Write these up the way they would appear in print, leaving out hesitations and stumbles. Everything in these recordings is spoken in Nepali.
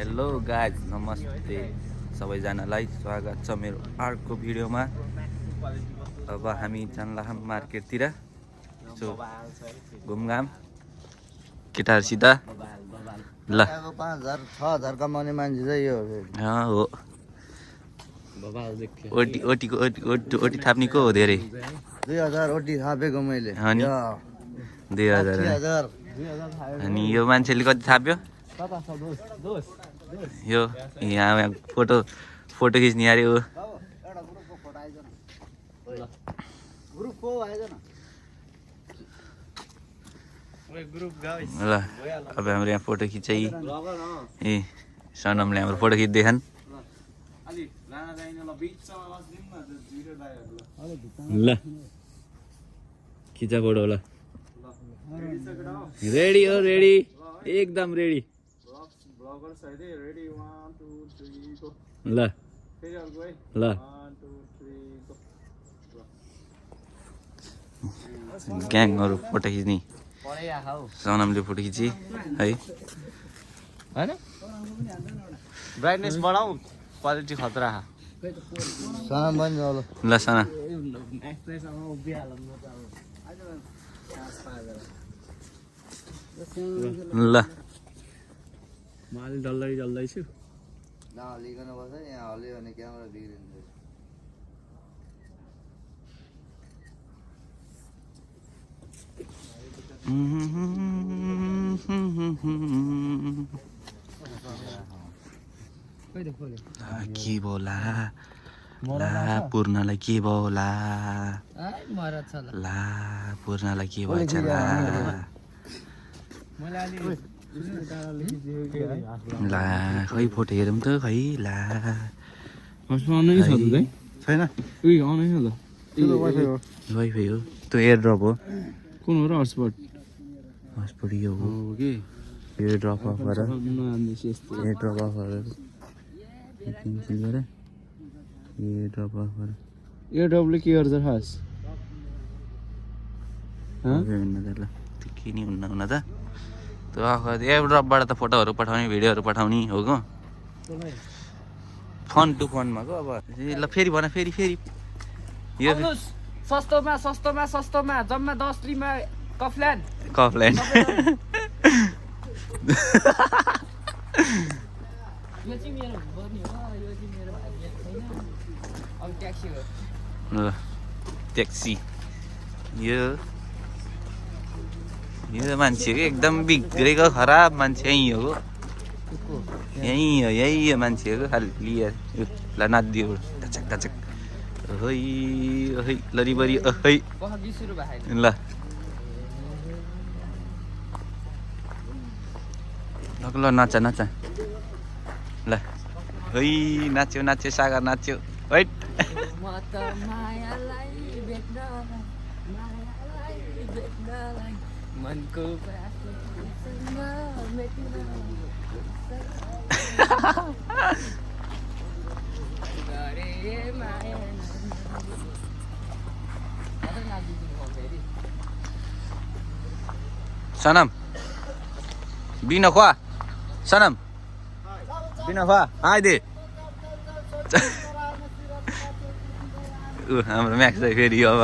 हेलो गाइज नमस्ते सबैजनालाई स्वागत छ मेरो अर्को भिडियोमा। अब हामी जानला मार्केटतिर घुमघाम केटाहरूसित ल 5000 6000 कमाउने मान्छे चाहिँ यो हो। ओटी थाप्ने को हो धेरै 2000 ओटी थापेको मैले 2000 अनि यो मान्छेले कति थाप्यो यो यहाँ फोटो खिच्ने अरे हो। ल अब हाम्रो यहाँ फोटो खिचाइ ए सनमले हाम्रो फोटो खिच्दै छन्। ल खिचा फोटो ल रेडी हो रेडी एकदम रेडी ल ल ग्याङहरू फोटो खिच्ने सनमले फोटो खिची है हैन ब्राइटनेस बढाऊ क्वालिटी खतरा सनम पनि ल सना ल माल डल्दैछु नहलिकन बस्छ यहाँ हल्यो भने क्यामेरा बिग्रिन्छ। के बोला ला पूर्णलाई के बोला ला पूर्णलाई के भएछ ला ला खै फोटो हेरौँ त खै ला छैन वाइफाई हो त्यो एयर ड्रप हो कुन हो र हटस्पट यो हो कि एयर ड्रप अफ गर एयर ड्रप अफ गर क्यान्सल गर एयर ड्रप अफ गर एयर ड्रपले के गर्छ खास ल त्यो के नि हुन्न त त्यो एयर ड्रपबाट त फोटोहरू पठाउने भिडियोहरू पठाउने हो गो फोन टु फोनमा गो। अब ल फेरि भन फेरि यो सस्तोमा जम्मा 10 रिमा कफल्यान्ड यो चाहिँ मेरो बर्नी हो, यो चाहिँ मेरो भाइ छैन। अब ट्याक्सी हो ल ट्याक्सी यो मान्छे एकदम बिग्रेको खराब मान्छे यहीँ हो यही हो मान्छेहरू खालि ल नाच्दियो ढचक ओहै लरिबरी ओहै ल ल नाच ल है नाच्यो सागर नाच्यो हैट म त मायालाई भेट्नलाई मनको सनम बिना खुवा सनम बिना खुवा आइदे हाम्रो म्याक्स फेरि अब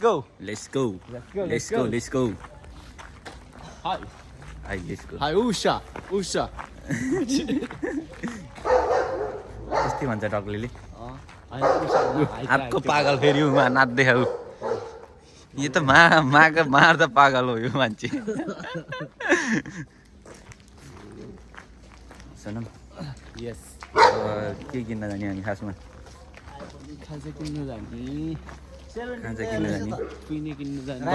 Go. Let's go. Hi, let's go. Hi, Usha. त्यस्तै भन्छ टक्लीले अर्को पागल फेरि उहाँ नाच्दै हौ यो त मार्दा पागल हो यो मान्छे। सनम Yes. के किन्न जाने हामी खासमा खाजा किन्न जाने खाजा किन्न जाने कुइने किन्न जाने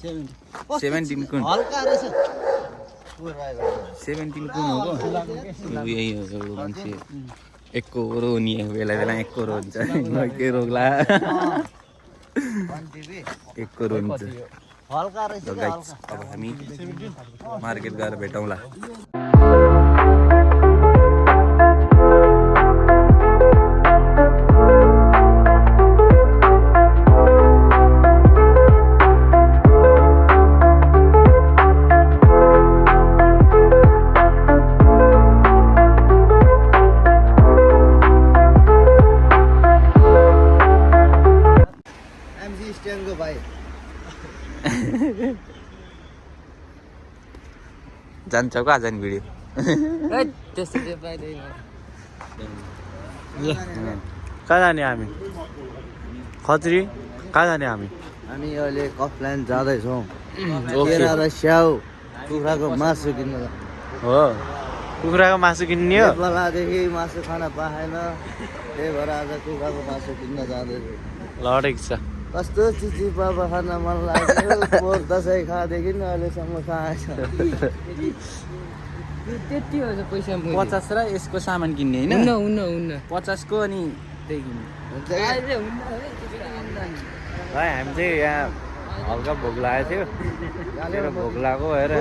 17 कुन हल्का रहेछ 17 कुन हो यही हो एउटा मान्छे एक करोड हो नि बेला एक करोड हुन्छ के रोग्ला एक करोड हुन्छ हल्का रहेछ ल गाइस अब हामी मार्केट गएर भेटौँला एमजी स्ट्यान्डको भाइ जान्छ को आज नि भिडियो त्यस्तो चाहिँ पाइँदैन कहाँ जाने हामी खत्री कहाँ जाने हामी हामी अहिले कफलाइन जाँदैछौँ केरा र स्याउ कुखुराको मासु किन्न हो कुखुराको मासु किन्ने हो बेलादेखि मासु खान पाएन त्यही भएर आज कुखुराको मासु किन्न जाँदैछु लडेको छ कस्तो चिची पापा खान मन लाग्यो पोहोर दसैँ खाएदेखि अहिलेसम्म खाएछ त्यति हो पैसा 50 र यसको सामान किन्ने हैन हुन्न हुन्न हुन्न 50 को अनि त्यही किन्ने हुन्छ अहिले हुन्न है त्यति हुन्न भाइ हामी चाहिँ यहाँ हल्का भोक लागेको थियो तेरो भोक लागेको भएर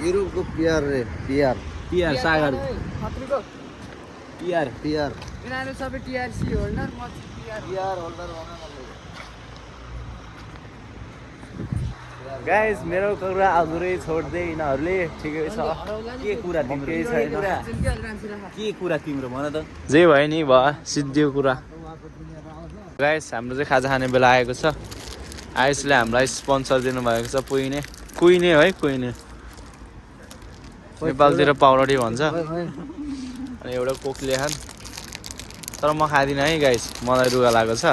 युरोपको पियर रे पियर पिआर सागर खत्रीको पिआर पियर यिनीहरू सबै टिआरसी होल्डर म चाहिँ टिआर पियर होल्डर गाइस मेरो कुरा अधुरै छोड्दै यिनीहरूले ठिकै छ के कुरा तिम्रो केही छैन के कुरा तिम्रो भन त जे भयो नि भयो सिद्धियो कुरा गाइस हाम्रो चाहिँ खाजा खाने बेला आएको छ आयुषले हामीलाई स्पोन्सर दिनुभएको छ कुइने है कुइने नेपालतिर पाउडरी भन्छ अनि एउटा कोकले खान तर म खाँदिनँ है गाइस मलाई रुगा लागेको छ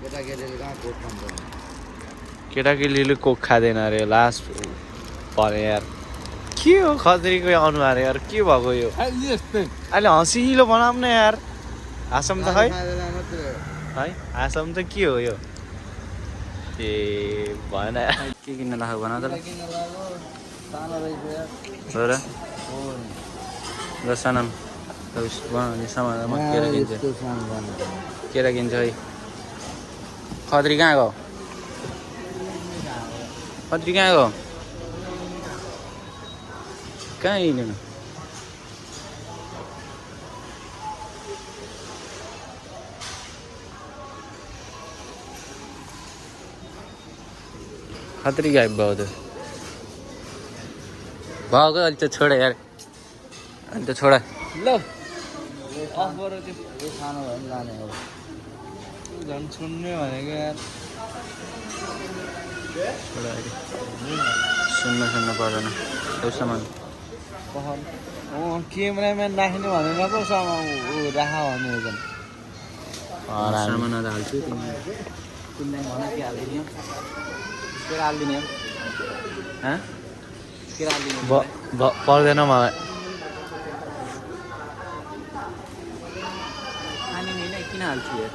केटाकेटीले कहाँ कोट खान्छ केटाकेटीले कोक खाँदैन अरे लास्ट भने यार के हो खत्रीको अनुहार यार के भएको यो अहिले हँसिलो बनाऊँ न यार हाँसम त है हाँसम त के हो यो ए भएन के किन्न लाग्यो भन त किन्न लाग्यो सानो रहेछ यार हो र ल सनम भन सामान म केरा किन्छु यस्तो सानो सानो केरा किन्छ है खत्री कहाँ गयो खत्री कहाँ गयो कहाँ हिँडेन खत्री गायब भयो त भएको अहिले त छोड यार अहिले त छोड ल अफ गर त्यो यो सानो भए पनि लाने हो झन् सुन्ने भनेको यार छोड अहिले सुन्न पर्दैन त्यो सामान पहल क्यामेराम्यान राख्ने भनेर पो राख भन्ने हो झन् सामान हाल्छु तिमीलाई भन के हालिदिने के हालिदिने के हालिदिने पर्दैन मलाई खाने नि नै किन हाल्छु यार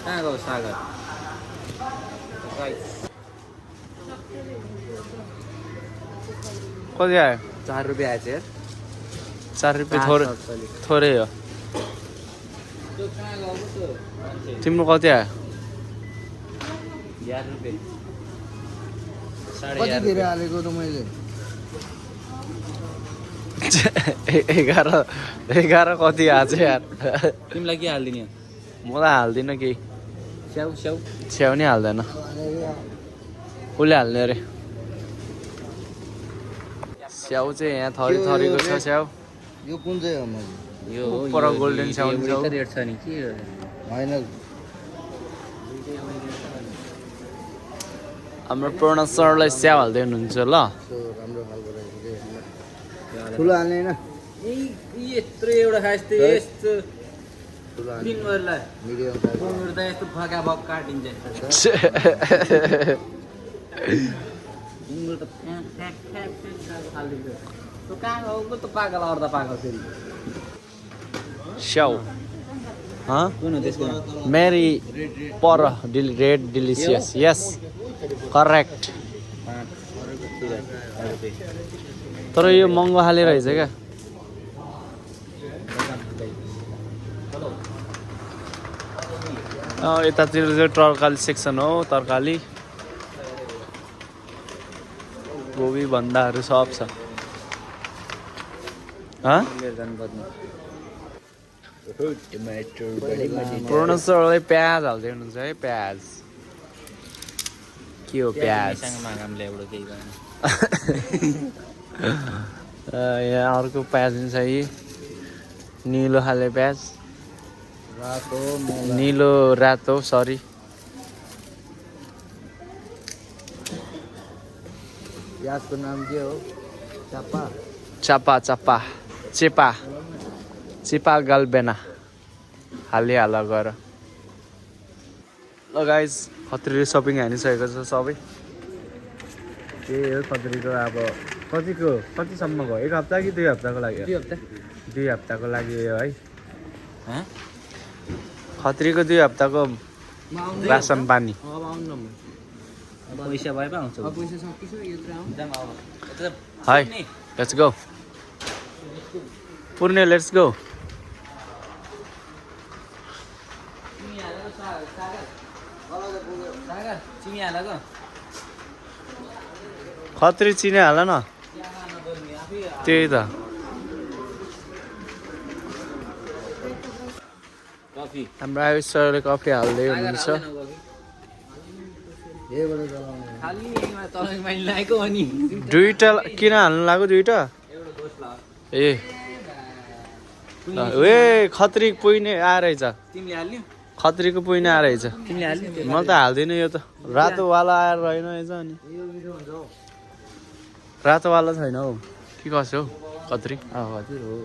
कहाँ गयो सागर कति आयो 4 रुपियाँ आएछ यार 4 रुपियाँ थोरै हो तिम्रो कति आयो 11 रुपियाँ कति धेरै हालेको त मैले 11 कति आएको छ यार तिमीलाई के हालिदिने मलाई हाल्दिनँ केही स्याउ स्याउ छ्याउ नि हाल्दैन उसले हाल्ने अरे स्याउ चाहिँ यहाँ थरी थरीको छ स्याउ यो कुन चाहिँ हो मैले यो पर गोल्डन स्याउ छ रेट छ नि के होइन हाम्रो पूर्ण सरलाई स्याउ हाल्दै हुनुहुन्छ ल यस्तो राम्रो खालको रहेछ कि ठुलो हाल्ने होइन यत्रो एउटा खास त यस्तो ठुलो हाल्ने दिनभरिलाई मिडियम त यस्तो फका भक काटिन्छ गुङ्गुर त फ्याक फ्याक फ्याक फ्याक हालिदिन्छ त्यो कहाँ गएको त पागल अर्दा पागल फेरि स्याउ हाँ कुन हो त्यसको नाम? मेरी पर रेड डिलिसियस यस करेक्ट 5 रुपियाँ तर यो महँगो हालेर रहेछ क्या यतातिर चाहिँ तरकारी सेक्सन हो तरकारी गोबी भन्दाहरू सब छ पुरानो सरले प्याज हाल्दै हुनुहुन्छ है प्याज के हो प्याज यहाँ अर्को प्याज छ यी निलो खाले प्याज निलो रातो सरी प्याजको नाम के हो चापा चापा चापा चेपा चेपा गालबेना हालिहाल गएर ल गाइस खत्रीले सपिङ हानिसकेको छ सबै त्यही हो खत्रीको अब कतिसम्मको 1 हप्ता कि 2 हप्ताको लागि 2 हप्ताको लागि है खत्रीको 2 हप्ताको रासन पानी पैसा भए पो आउँछ हाई लेट्स गो पुर्णे लेट्स गो खत्री चिने हाल न त्यही त हाम्रो आयुष सरले कफी हाल्दै हुनुहुन्छ दुईटा किन हाल्नु लाग्यो दुईटा ए खत्री पुइने आएछ खत्रीको पुइने आएछ म त हाल्दिनँ यो त रातोवाला आएर रहेन रहेछ अनि रातोवाला छैन हौ के कसो हौ खत्री हजुर हो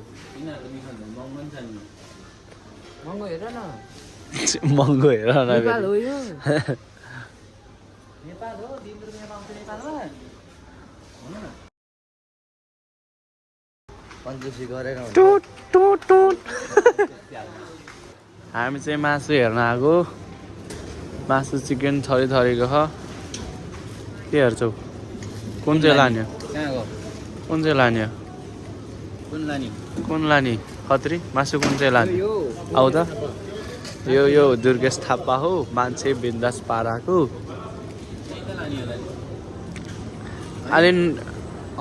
महँगो हेर न महँगो हेर न नेपाल हो यो नेपाल हो 3 रुपैयाँ पाउँछ नेपालमा कन्जुसी गरेर टुट टुट टुट हामी चाहिँ मासु हेर्न आएको मासु चिकन थरी थरीको छ के हेर्छौ कुन चाहिँ लाने कुन चाहिँ लाने कुन लाने खत्री मासु कुन चाहिँ लाने आउ त यो दुर्गेश थापा हो मान्छे बिन्दास पाराको अलि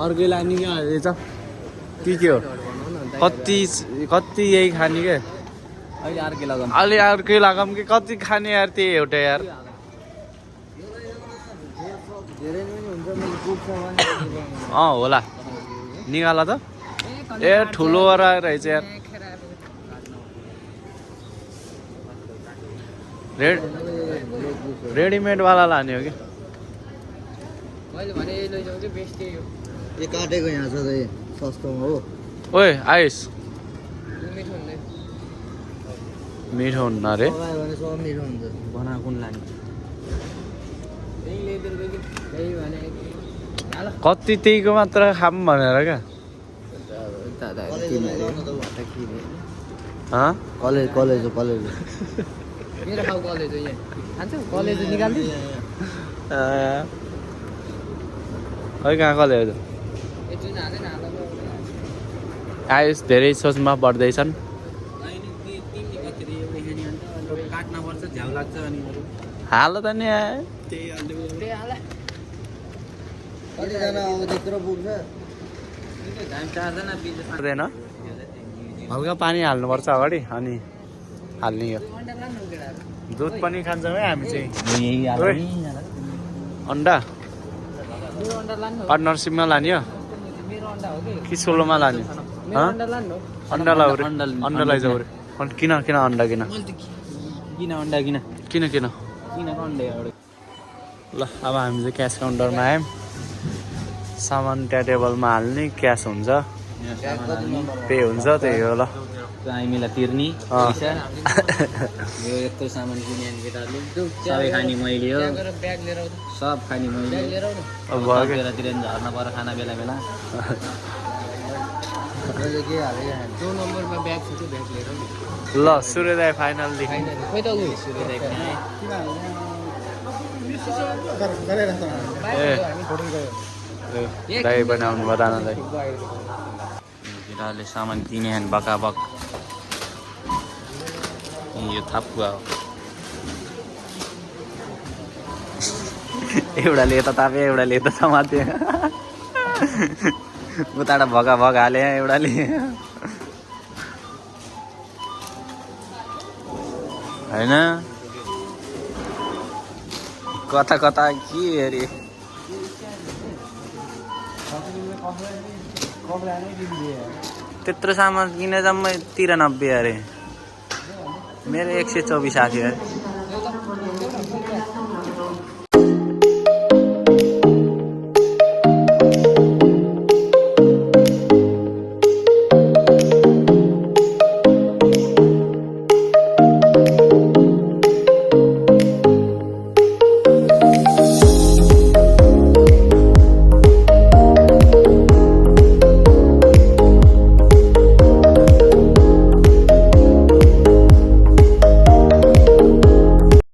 अर्कै लाने क्या अहिले त के हो कति यही खाने क्या अलि अर्कै लगाम कि कति खाने यार त्यही एउटा यार होला निकाल त ए ठुलो रहेछ यार रेडिमेडवाला लाने हो कि मैले भने लैजाऊ कि बेस्ट त्यही हो यो काटेको यहाँ छ त सस्तोमा हो ओए आइस मिठो हुँदैन मिठो हुन्न अरे पकायो भने सब मिठो हुन्छ बना कुन लाने त्यही लेदरको कि त्यही भने कति त्यहीको मात्र खाम भनेर क्या कलेज कलेज हो कलेज मेरो खाउ कलेज हो यहाँ खान्छौ कलेज निकाल्दै है कहाँ कसले हो जुन हालेन आयुष धेरै सोचमा पर्दैछन् काट्न पर्छ झ्याउ लाग्छ अनि हाल त नि त्यही हाल कतिजना अब त्यत्रो पुग्छ पर्दैन हल्का पानी हाल्नुपर्छ अगाडि अनि हाल्ने यो दुध पनि खान्छौँ है हामी चाहिँ अन्डा मेरो अन्डा लानु हो पार्टनरसिपमा लाने हो मेरो अन्डा हो कि सोलोमा लाने मेरो अन्डा लानु हो अन्डा लाउ रे अन्डा लैजाउ रे किन किन अन्डा किन किन अन्डा किन किन किन किन अन्डा एउटा ल अब हामी चाहिँ क्यास काउन्टरमा आयौँ सामान त्यहाँ टेबलमा हाल्ने क्यास हुन्छ पे हुन्छ त्यही हो ल हामीलाई तिर्ने पैसा यो यत्रो सामान किने केटाहरूले सबै खाने मैले हो त्यहाँ गएर ब्याग लिएर आउँदा सब खाने मैले ब्याग लिएर आउनु अब भयो क्या बेलातिर झर्न पर्यो खाना बेला बेला अहिले के हालेको जो नम्बरमा ब्याग छ त्यो ब्याग लिएर आउनु ल सूर्योदय फाइनल देखि खोइ त उ ए दही बनाउनु बताउनलाई केटाहरूले सामान किने हैं बकाबक यो थापुवा हो एउटाले यता तापे एउटाले यता समात्यो उताबाट भगा भग हाले एउटाले होइन कता कता के अरे त्यत्रो सामान किने जम्मै 93 अरे मेरो 124 आथ्यो